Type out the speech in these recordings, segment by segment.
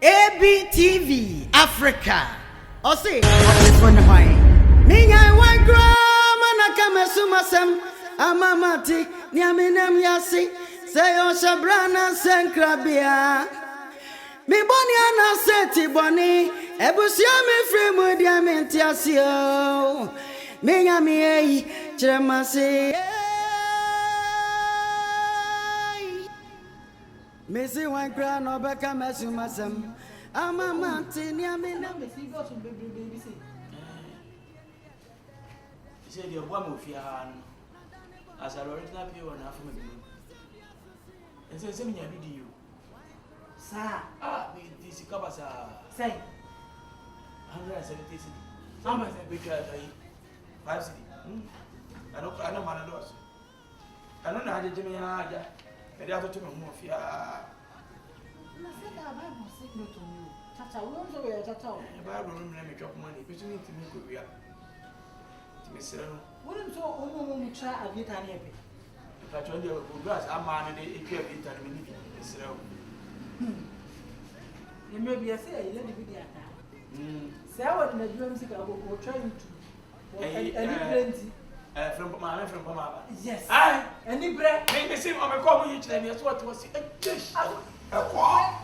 ABTV Africa. Ose Ogyefo Hwan. Minya wan grama na kamesumasem amamati niamenem yasi seyo shabrana senkrabia. Mi boni ana seti boni ebusia me free mu dia mentiasio. Minya mi ei chemase. Missy one crown or back a messumasem. I'm a mountain, Yamina. He said, you're one of your as I original pure and half a million. And says, I'm your video. Sir, this covers say 170. How much I because I 5 city. I don't man those. I don't know how to do me. And the other two more fear. I said that Bible signal to you. Tata, we don't know where Tata. Bible room let me drop money. But you need to make a real. To me, sir. Wouldn't so only try a bit on every. If I told you grass, I'm man and it can't be done. You may be a say, you let it be there. Sarah in the dreams will try to. Any plenty. From Mama. Yes. Any bread. Make the same on my call each time. That's what was a dish. A quack.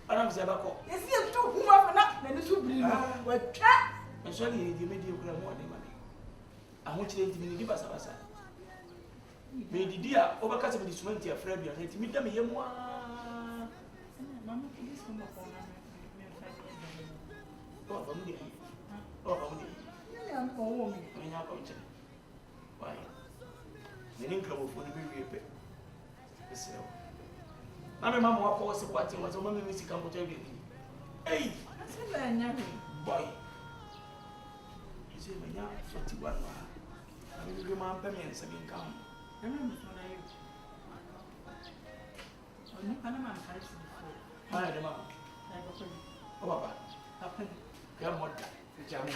I don't say about call. Is it too much? Then it should be what cat. And surely you made you grab more money. I want you to give us a side. Bediide overcast of the instrument here, Fred, you need to meet them here. Mamma, please come up on. Why? The income of the baby. Mamma, Mamma, what was the party was a woman who come to everything. Hey, I said, I never. Boy, you say, my young 41. I will do my payments and income. I remember you. On Panama, I had a mom. Obaa. Your mother, the German.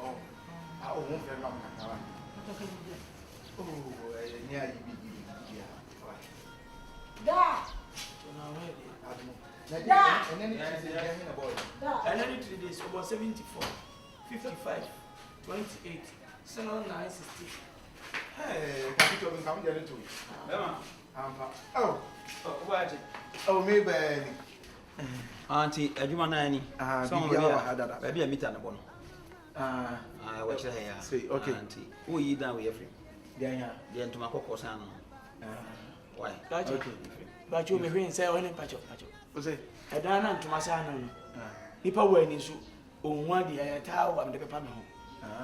Oh, I won't very long. Oh, near you. And then it is about 74, 55, 28, 760. Hey, capital income there too. Oh, maybe. Auntie, Eduma Nani. Maybe a meter on the bone. I watch her hair. Say, okay. Auntie, who you down with every? Then, to my cocoa sound. Why? Okay. But you may say, only patch. I don't to my son. If I were in you, on one day, I tower and the papa.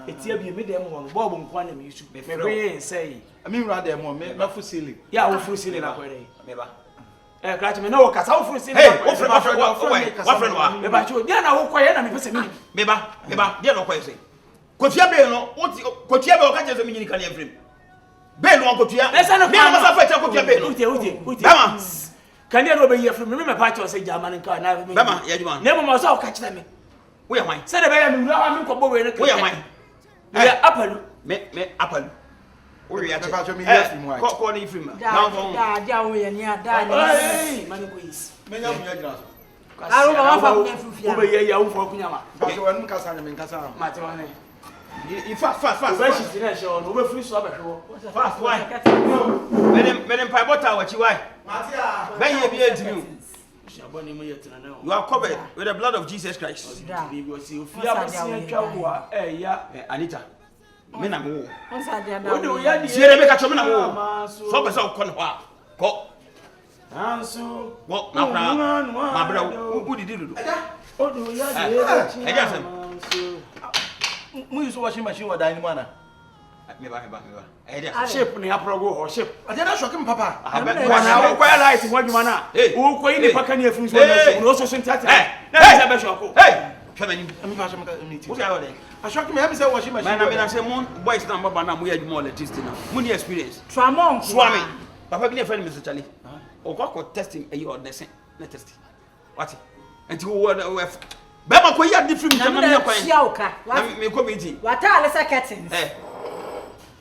It's here be made them on Bob and Quantum. You should be very say. I mean, rather more, not for silly. Yeah, we're for silly. Never. Gratitude, no, because how for silly. Hey, what friend? But you, then I will quiet and person. Beba, dear, no question. Could you be no? What you ever catch as a mini can every Ben won't go to you. Let's not can you over here from remember part of say German and car? Never myself catch them. We are mine. Said about me, I'm going to go away. We are apple. Me apple. We are about me. Call you from down. Money, please. Many of you. I don't know over here. You for Kunyama. Fast. She's in a show. Over free swap. Fast. Why? Men in Pibota, what you want? Ben, you are covered with the blood of Jesus Christ. Anita. Menamo. What do you see? Rebecca Chomina. Focus on Conwa. Go. Answer. What? My brother. Who did you do? What do you have? Who's washing machine or dining one? Ship near Progo or ship. I did not shock him, Papa. I bet one hour quite light in what you want. Who quite the Pacania from also sent that. Hey, come in. I shock him. I said, washing machine. I said, Moon, boys, number, but we had more electricity now. Money experience. Tramon, Swami. Papa, be a friend, Mr. Charlie. Or what testing a year or the same. Let us see. What? And you were. Bema ko ya different jama me kwan. Siauka. Me committee. Wata alesa curtains.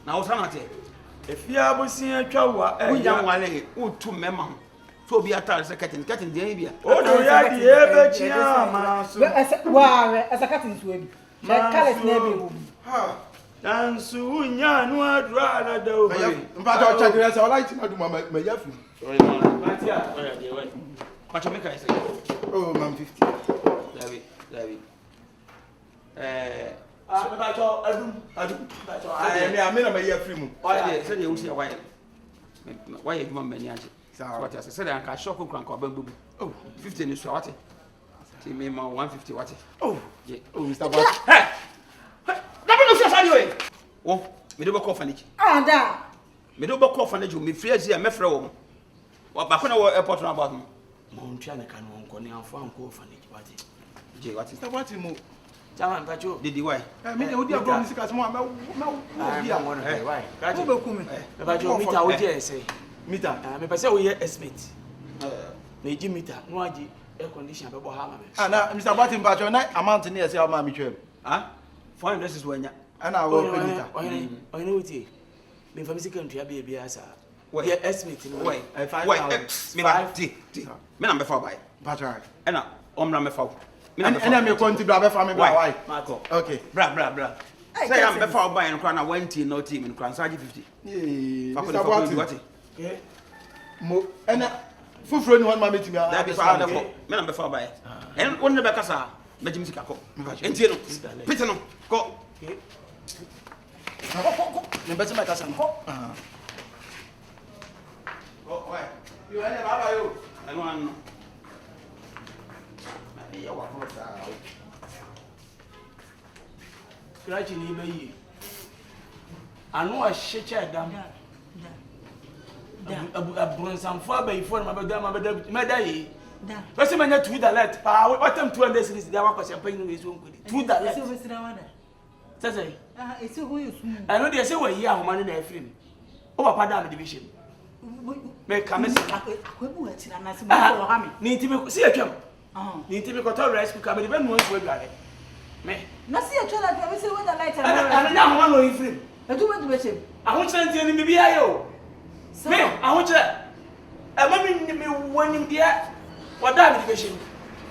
Na wo sana te. If you are seeing a chowa, we young one, who to member. So be a tall second, cutting the area. Oh, no, yeah, the ever chiama. Wow, as a cutting swim. Careless neighbor. Dance, Unya, no, I'd rather do. But I'll check the rest. I like to do my yafu. What you make I say? Oh, man, 50. David. I mean, I'm a year free. Why, said you see why you want many answers. What I said, I can shock you. Oh, 15 is what? See me, 150 what? Oh, Mr. Bat. Hey! Oh, me do call fanage. Ah, da. Me do call fanage. Me free as me frɛ. What back on our airport about me? Mountain can one and farm call fanage. What is that? What you Taman Pacho? Did you why? I mean, you would go to more. Why? Pacho, meet our dear say. Meter, I'm a person we estimate. May you meter, no idea, air condition about Hammer. And Mr. Martin Pacho, a mountain near Sal Mammy Trip. Ah? Fine, this is when you. And I will pay it. I know it. Me from the country, I be a sir. What your estimate? Wait, I find me before by. Pacho. And I'm before. And I'm going to grab a family. Why? Marco. Okay. Bra. Say I'm before buying and crown a 20 no team in crown 50. What? And full friend one mammy to me. That is why I'm before by. And one the back, sir. Majim Sikako. And Tino. Pitano. Go. The better my cousin. Go. Why? You had a baba, you. I want. Gradually, baby. I know a shit down. A bronze and far by phone, my day. What's the man to the let? What time 2 days is the work of champagne with one good. To the let. I know they say we're young man in a film. Oh, Padam division. Make come and need to see a jump. Need to be got all rice cooker, but even once we got it. Me. Not see a child that we say when the light and I don't want to free. I do want to wish him. I want to send you in the BIO. Me, I want to. A mammy me warning dear. What that vision?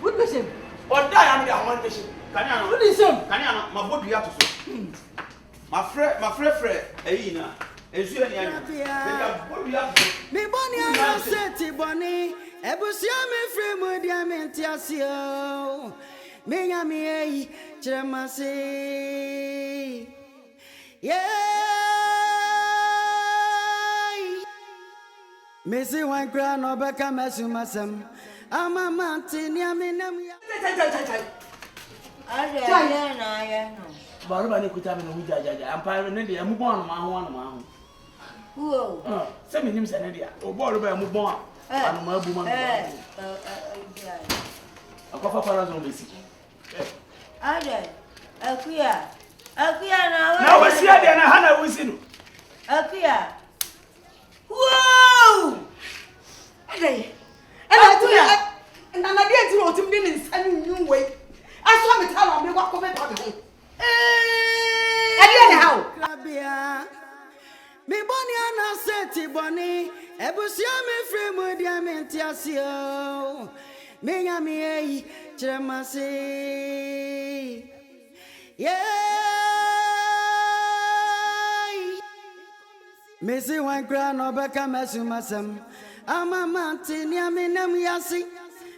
What vision? What die I want vision? Can you what is him? Can you my body have to say? My friend, Aina. Is you any me bonny and set bonny. Ebusia me free mo dia mentiasio. Me nya me chemase. Yeah. Me see one crown no beka mesumasem. Ama mountain ya me nam ya. Aya no. Baruba ni kuta me no jajaja. Ampa ne dia mu bon ma ho. Whoa. Say me nim se ne dia. O baruba mu bon. Anu ma bu man. Akwa para zo besi. Ade. Akua na. Na we sia dia na hana we si no. Akua. Whoa! Ade. Akua. Na na dia ti o tim bi ni nsanu nyu we. Aso me tala me kwa ko me ba me. Ade na how? Labia. Me boni ana seti boni. Ebusia me free mo dia mentiasio. Me nya me chemase. Yeah. Me see one crown no beka mesumasem. Ama mountain ya me nam yasi.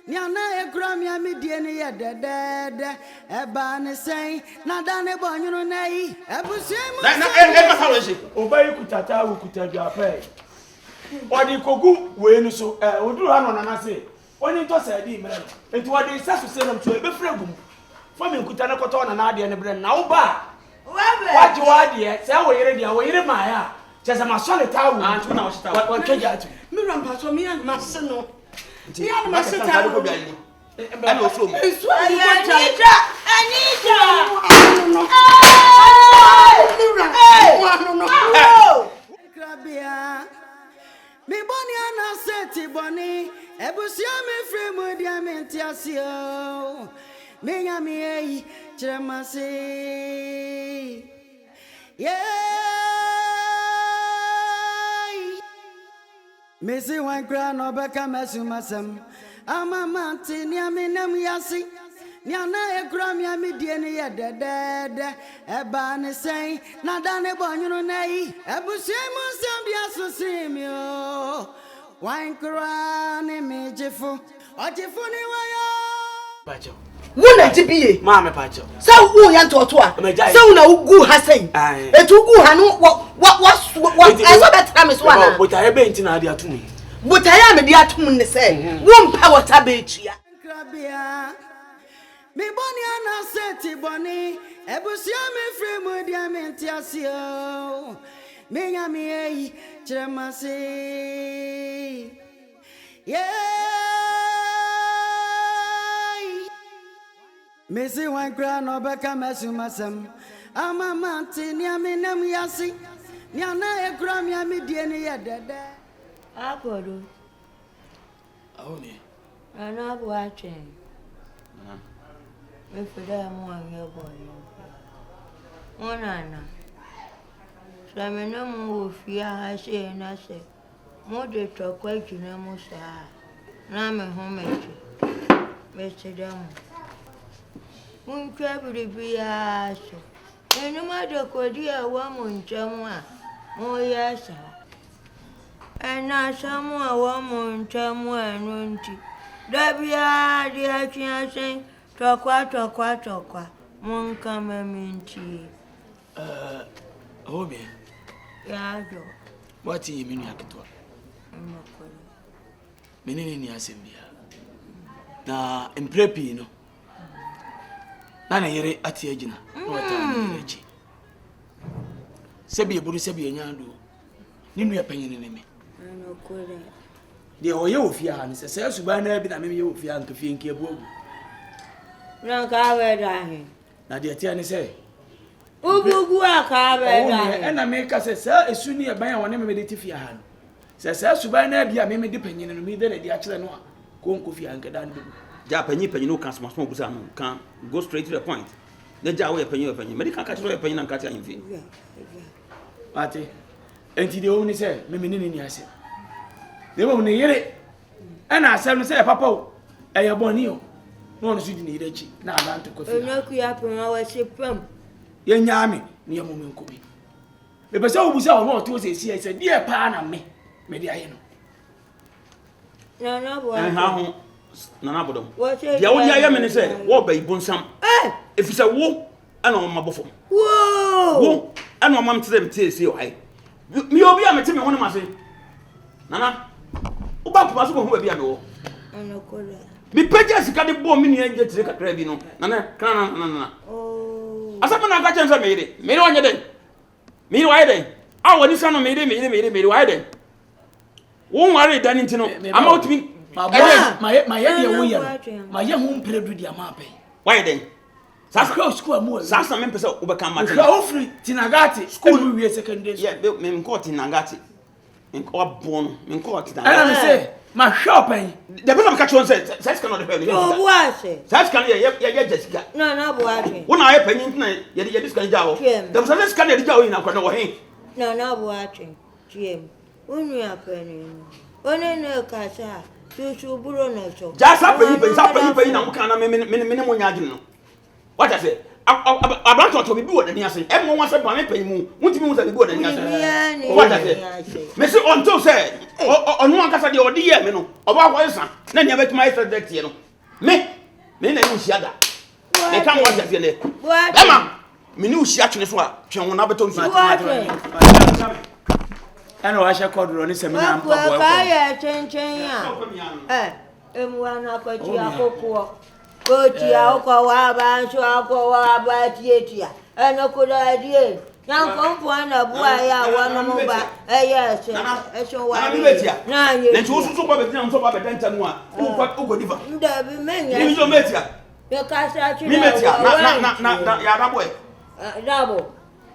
Nyana e kura mi ami die ne ye dedede. Eba ne sei na da ne bonyunu nei. Ebusia mo. Na fawezi. Oba yikutata wo kutadwa pe. Odi kogu we nu so oduru ano na na se. Oni to se di mre. Enti odi sasu se nam so e be fragum. Fo me nkuta na koto na ade ne bre na wo ba. Waji wade se wo yire dia wo yire ma ya. Chesa ma so ne tawo. Antu na wo shita. Wa keja atu. Me rampa so me an mase no. Me an mase ta ko bi ani. Ana oso mu. Anita. Krabia. Me boni ana seti boni. Ebusia me free mo dia mentiasio. Me nya me chemase. Yeah. Missy one crown or becca messumasem. Amama tinia minam yasi. Niana a grammy mediani at the dead. A ban say, Nadane Bonyo nay. A bushemo Zambia Simio. Wine crown image for Ogyefo ni waya. Pacho. Wuna tibiye. Mama Pacho. Sa wu yan totoa. Sa una ugu hasen. Etugu hanu what esa betra me so ana. But I be nti na ade atumi. But I am the atum ne say. Won pa water be tua. Krabia. Me boni ana seti boni. Ebusia me free mu dia me ntiasio. Me nya me ei chiremase. Yeah. Missy one crown or becca messumasem. Amama tinia minam yasi. Niana a grammy mediani at the dead. Akodo. Oh me. I'm not watching. If I'm one Yeboah. One Anna. So I no more fear, I say, and I say, more to talk quite you know, Musa. Now I'm a homemade. Mr. Dom. Won't travel to be a so. And no matter what dear woman, Jamwa. Oh, yes, sir. And now someone woman, Jamwa, and won't you? Dabia, dear Chian, talk. Won't come a minty. Oh me. Yeah, What do you mean yakitwa? Menini ni asembia. Na emprepi no. Na yere ati agina. Wata ni echi. Sebi eburu sebi enyando. Ninu ya panyene neme. Anokole. De oye ofia ha ni se suba na bi na me ye ofia nka fie nka ebu ogu. Na ka we da he. Na de ati ani se. Ugugu aka be da he. E na me ka se esu ni e ban ya wona me de tifia ha no. Se suba na bi a me de panyene no mi de de akire no a ko nko fia nka da no. Ja panyi no kan small busa no kan go straight to the point. The ja we panyi medical catch we panyi na catch ahimfi. Ate enti de o ni se me ni ase. De mo ni yere. Ana asem no se papa o. Eye boni o. No no su di ni yere chi na adanto kofi. Enoku ya pema wa sepam. Ye nyaame ni ye mo me nkobi. Me pese obusa o no to se si se die pa na me de aye no. Na bo. Ha ho na Bodom. Ya wo ya me ne se wo ba ibonsam. Efisa wo ana o mabofo. Wo ana o mam tire mtie si o ai. Mi obi a mete me ho ne mase. Nana. Wo ba papa so ko ho ba bi a me wo. Anokola. Mi peja sika de bo mi ni enje tire kakra bi no. Nana kana na. Oh. Asaba na ka chenza me ire. Me ire onye den. Me ire wa den. A woni sa no me ire wa den. Wo nware dan ntino. Ama otimi ma ye de wo ye. Ma ye hu mpredu dia ma pe. Wa den. Sasa school mu. Sasa me pese ubeka mate. Ka ofri tinagati school we secondary. Yeah, me nko tinagati. Nko abon, me nko tinagati. Ana me say ma shopping. The person catch one say sex cannot depend. Oh, what? Sex can ye Jessica. No, boy. When I pay in ye this can jaw. The sex can ye jaw in a corner he. No, watching. Jim. When we are penny. One no casa. To buro no so. Just happen na muka na minimum nyagin no. What I say? About to be good and yes, everyone wants to buy pay mu. Won't me be good and yes. What I say? Messi on say on one casa de odia me no. Oba kwa san. Na nya bet my friend that no. Me na you shada. Me can watch that there. What? Emma, me ni ushi atwene so a twen wona beton so. Ana wa sha kodro ni semina ampa boy. Ka ya chen ya. Emwa na ko ti akoko. Ko ti akoko wa ba so akoko wa ba tietia. Enoko da die. Yan ko mpo na bua ya wa no mo ba. Yes. Eso wa. Na ye. Na tu so ba betina so ba bedanta mu a. Wo go diva. Nda bi menya. Ni so metia. Yo ka sa chi. Mi metia na ya dabo e. Dabo.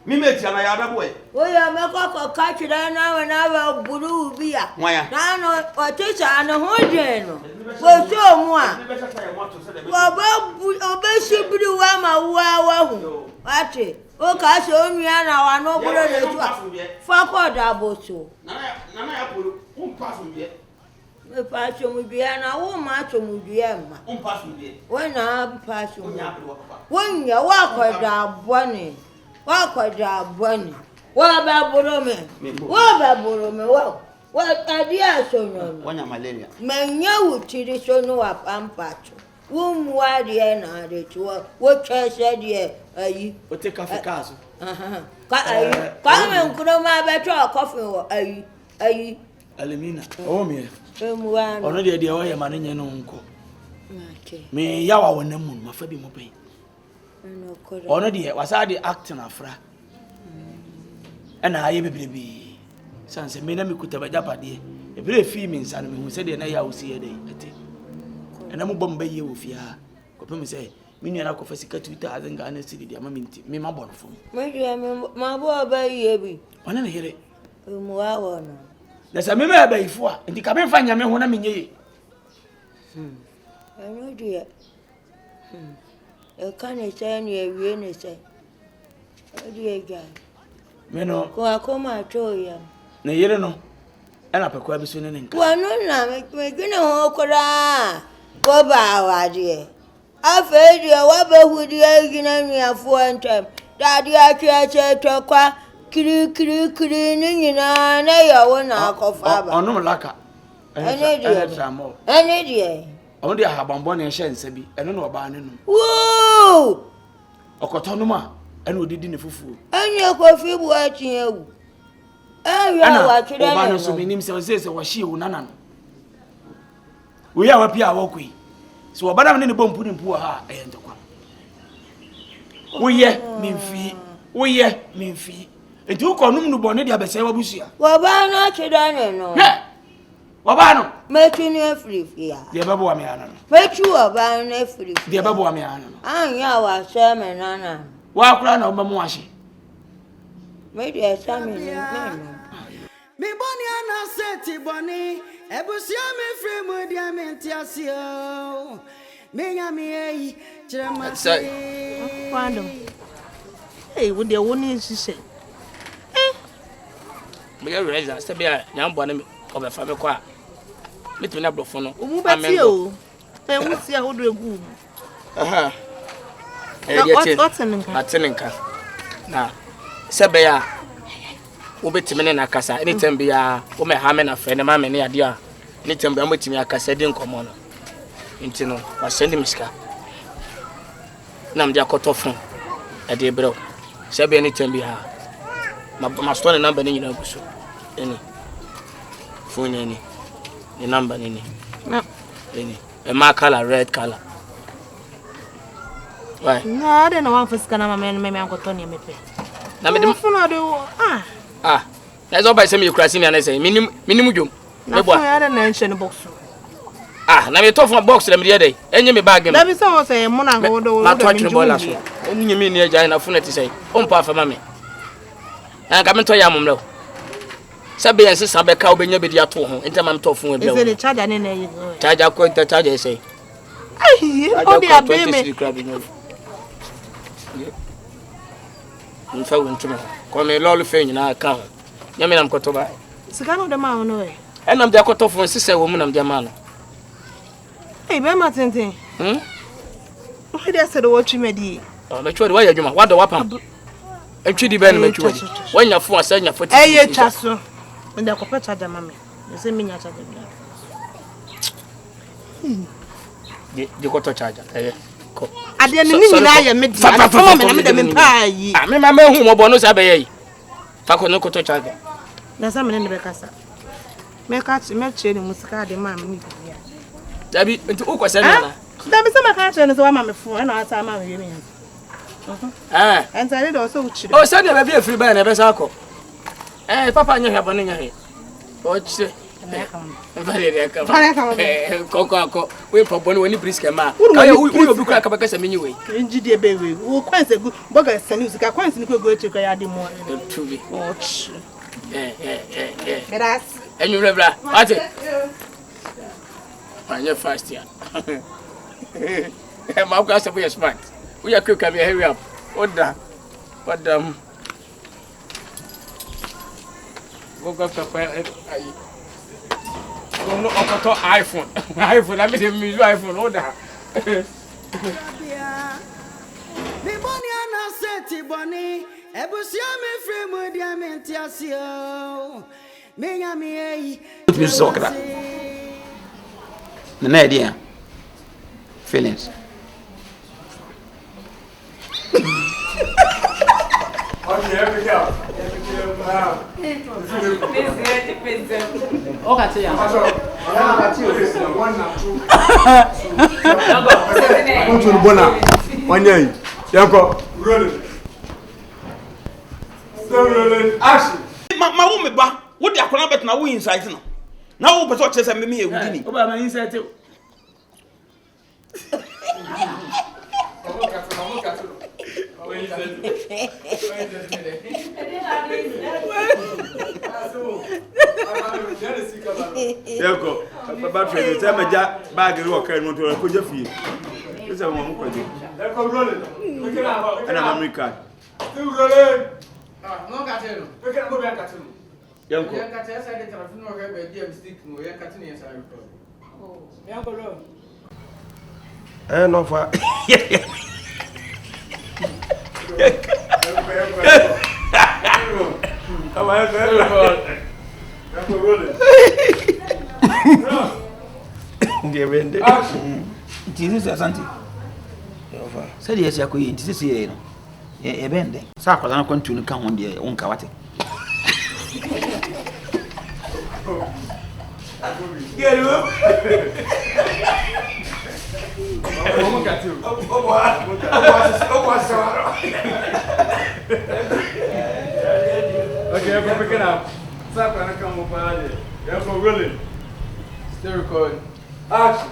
Mi metia na ya dabo e. Oya me ko ka chi da na we na ba buru bia. Na no o teacher na ho je no. Wo so mu a. Wo ba shibru wa ma wa hu. Ate. O ka so nua na wa no boro na tu. Fa ko da boso. Nana ya polo, pass me there. Me pass mu bia na wo ma mu bia ma. Pass me there. Wo na pass mu. Wonya wa ko da bone. Wa ko da bone. Wa ba boro me. Wa ba boro me wa. Wa adia so no. Wonya malaria. Menya wutiri so no wa pampacho. Wo muwa de na de tu wo chese de ayi. O take cafe cars. Ka ayi. Ka me nkuro ma be to coffee wo ayi. Alimina. Oh me. Muwa. Ono de o ye mane nye no nko. Me yawa wonam mu ma fa bi mo pen. Ono de wasa de acting afra. Na aye bebrebe. Sanse me na me kuta bajapade. E bere fi mi nsa no me hu se de na ya osi ye de ate. Na mo bomba ye wo fia. Ko pe me se me nua na ko fa sika 2000 Ghana cedi de ama minti. Me ma bon fo. Me dia me ma bo ba ye bi. Ona na here. Muwa wono. Na sa me ma ba ifo a. Nti ka me fa nya me ho na me nye. Eno dia. E kan e se ni e wie ni se. E dia ga. Me no. Ko akoma to ya. Na yere no. Ana pe kwa bi so ne nka. Wanu na me gine ho kora. Ko ba wa die. Afa die wa ba hu die gina nuafo antem. Dade acheche to kwa kiri ni nyina na ya wo na akofa ba. Onu laka. Ene die. Onu de ahabambo na ehye nsa bi. Eno na oba ne no. Woo! Okoto no ma. Eno odidi ne fufu. Anya kofi bu achi ewu. Ya wa chire oba no so minim se wo hye wo nana no. We ya wa pia wa koi. So oba na ne bompu ni mpu ha ayentokwa. Wo ye memfi. Enti uko num no bone de abese wa busia. Wo ba na chire ne no. Wo ba no. Metu ni afrifia. De babo wa me ana no. Metu wo ba na afrifia. De babo wa me ana no. Anya wa se me nana. Wa kura na obamu ahye. Me de esa me ni me. Mi boni ana seti boni ebusia me free mu dia me ntiasio me nya me yi chirema Kwando wo de woni sise me ya reza se bia nya mbo na me obefa me kwa me tumi na blofo no omu beti o wo si a ho do egu aha ateninka na se bia wo betime ne na kasa anytime bia wo me ha me na fe ne ma me ne ade a anytime bia mo timi akasa di nkomo no nti no wa send me sika na mde akotofon e de bro se bia anytime bia ma store number ne nyina guso eni phone eni the number eni na eni e ma color red color why na de na wan fasika na ma me akoto ne mepe na me de phone de that's all by some you crashing and I say minimum jom na phone ya de na nche ne box na me to phone box dem the day enye me bag na bi say o say mo na ho do ma to atwe bola so onye me ni agya na phone ti say o mpa fa ma me ka me to ya momlo sabe yan se sabe ka obenya be dia to ho enta ma me to phone e is the charger ne na yi charger ko enta charger say ai o dia be me nfa wontuma ko me lolu fe nyina ka ho nyame nam koto ba sika no de ma no e enam de akoto phone sise wo mu nam de ma no be ma tenten o de se do wo twi medi me chwo de wa ya dwuma wa do wa pam etwi di be no me chwo di wanya phone asanya 40 ye twa so me de ko pe charger ma me se me nya charger bia de koto charger ko ade ni nyina ya medi fa me na me de me pa yi me ma hu mo bo no sa be yi fa ko no koto charger na sa me ne be kasa me ka chi me che ni musika de ma me bia dabi nti o ko se na dabi se ma ka che ni so wa ma me fu na asa ma me me enta do so uchi o se de be bia free ba na be sa ko papa nya hwa bo nya he o chi Vale ka. Ko. We papa no ni brisk ma. Ka you obi kwa ka baka samenyi we. Nji de be we. Wo kwanse gu boga sani usika kwanse ni ko go eche ka ya de mo. Tubi. Och. Gracias. Enyu rebra. Ate. Anya fast ya. Ma kwa se boy smart. We are quick come hurry up. Oda. Bodom. Go go to no iPhone. iPhone, I mean me iPhone order. Me boni ana seti boni. Ebusia me free mo dia me ntiasio. Me nya me yi. Me so kra. Na idea. Feelings. Okay, every girl. Okay, yeah. Action. Ma wo me ba, wo de akona bet na wo inside no. Na wo person chese me me egudi ni. Obaa ma inside too. Yeko, baba trade say meja bag ri o kan no to ko je fie. This is one ko je. Yeko rolling. Ana America. Still rolling. No catino. We can go back catino. Yanko. Yanko catino say the telephone no get be dia mistake no yanko catino yes I record. Oh, yanko roll. No fa. This is Asante. Said yes, I could eat this year. A bend. Sacra, I'm going to come on the own cavity. Get him. Okay, I'm picking up. Stop and come over. You're rolling. Still recording. Action.